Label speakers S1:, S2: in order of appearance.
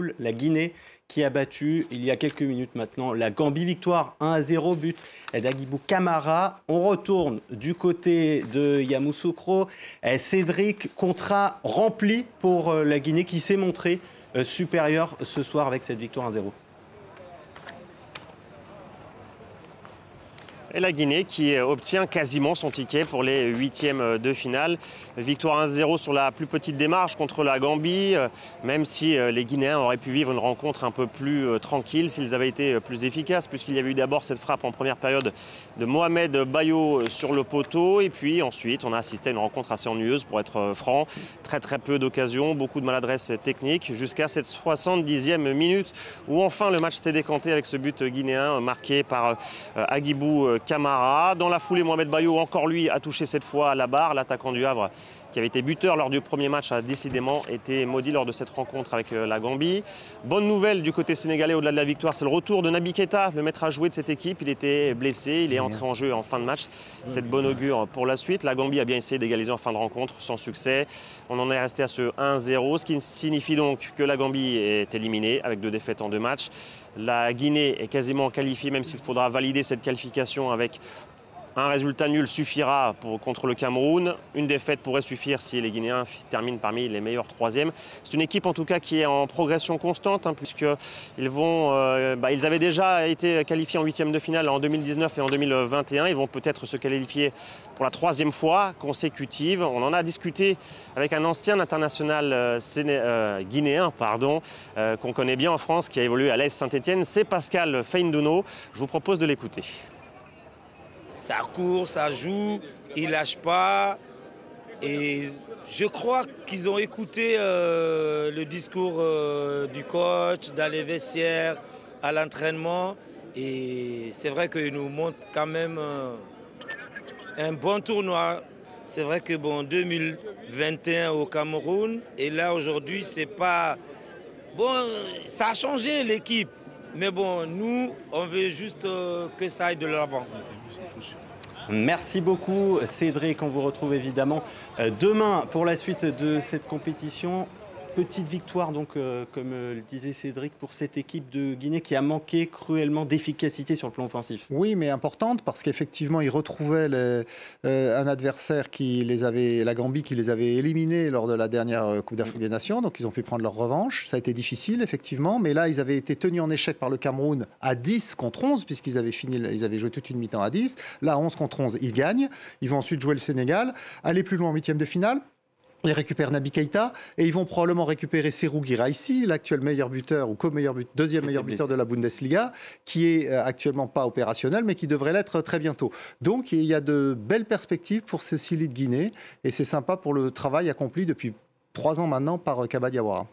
S1: La Guinée qui a battu il y a quelques minutes maintenant la Gambie. Victoire 1-0, but d'Agibou Camara. On retourne du côté de Yamoussoukro. Cédric, contrat rempli pour la Guinée qui s'est montrée supérieure ce soir avec cette victoire 1-0.
S2: Et la Guinée qui obtient quasiment son ticket pour les huitièmes de finale. Victoire 1-0 sur la plus petite démarche contre la Gambie, même si les Guinéens auraient pu vivre une rencontre un peu plus tranquille s'ils avaient été plus efficaces, puisqu'il y avait eu d'abord cette frappe en première période de Mohamed Bayo sur le poteau. Et puis ensuite, on a assisté à une rencontre assez ennuyeuse, pour être franc. Très peu d'occasions, beaucoup de maladresse technique, jusqu'à cette 70e minute où enfin le match s'est décanté avec ce but guinéen marqué par Agibou Camara. Dans la foulée, Mohamed Bayo, encore lui, a touché cette fois à la barre. L'attaquant du Havre, qui avait été buteur lors du premier match, a décidément été maudit lors de cette rencontre avec la Gambie. Bonne nouvelle du côté sénégalais, au-delà de la victoire, c'est le retour de Naby Keita, le maître à jouer de cette équipe. Il était blessé, il est entré en jeu en fin de match. C'est de bon augure pour la suite. La Gambie a bien essayé d'égaliser en fin de rencontre, sans succès. On en est resté à ce 1-0, ce qui signifie donc que la Gambie est éliminée avec 2 défaites en 2 matchs. La Guinée est quasiment qualifiée, même s'il faudra valider cette qualification avec un résultat nul suffira contre le Cameroun. Une défaite pourrait suffire si les Guinéens terminent parmi les meilleurs 3e. C'est une équipe en tout cas qui est en progression constante, puisqu'ils ils avaient déjà été qualifiés en 8e de finale en 2019 et en 2021. Ils vont peut-être se qualifier pour la 3e fois consécutive. On en a discuté avec un ancien international guinéen qu'on connaît bien en France, qui a évolué à l'AS Saint-Étienne. C'est Pascal Feindouno. Je vous propose de l'écouter.
S3: Ça court, ça joue, ils ne lâchent pas. Et je crois qu'ils ont écouté le discours du coach, dans les vestiaires, à l'entraînement. Et c'est vrai qu'ils nous montrent quand même un bon tournoi. C'est vrai que 2021 au Cameroun, et là aujourd'hui, c'est pas... Bon, ça a changé l'équipe. Mais bon, nous, on veut juste que ça aille de l'avant.
S1: Merci beaucoup Cédric, on vous retrouve évidemment demain pour la suite de cette compétition. Petite victoire donc, comme le disait Cédric, pour cette équipe de Guinée qui a manqué cruellement d'efficacité sur le plan offensif.
S4: Oui, mais importante parce qu'effectivement, ils retrouvaient un adversaire la Gambie, qui les avait éliminés lors de la dernière Coupe d'Afrique des Nations. Donc, ils ont pu prendre leur revanche. Ça a été difficile, effectivement. Mais là, ils avaient été tenus en échec par le Cameroun à 10 contre 11, puisqu'ils avaient joué toute une mi-temps à 10. Là, 11 contre 11, ils gagnent. Ils vont ensuite jouer le Sénégal, aller plus loin en 8e de finale. Ils récupèrent Naby Keita et ils vont probablement récupérer Serhou Guirassy, l'actuel meilleur buteur ou deuxième meilleur buteur de la Bundesliga, qui est actuellement pas opérationnel, mais qui devrait l'être très bientôt. Donc il y a de belles perspectives pour ce Sili de Guinée et c'est sympa pour le travail accompli depuis 3 ans maintenant par Kaba Diawara.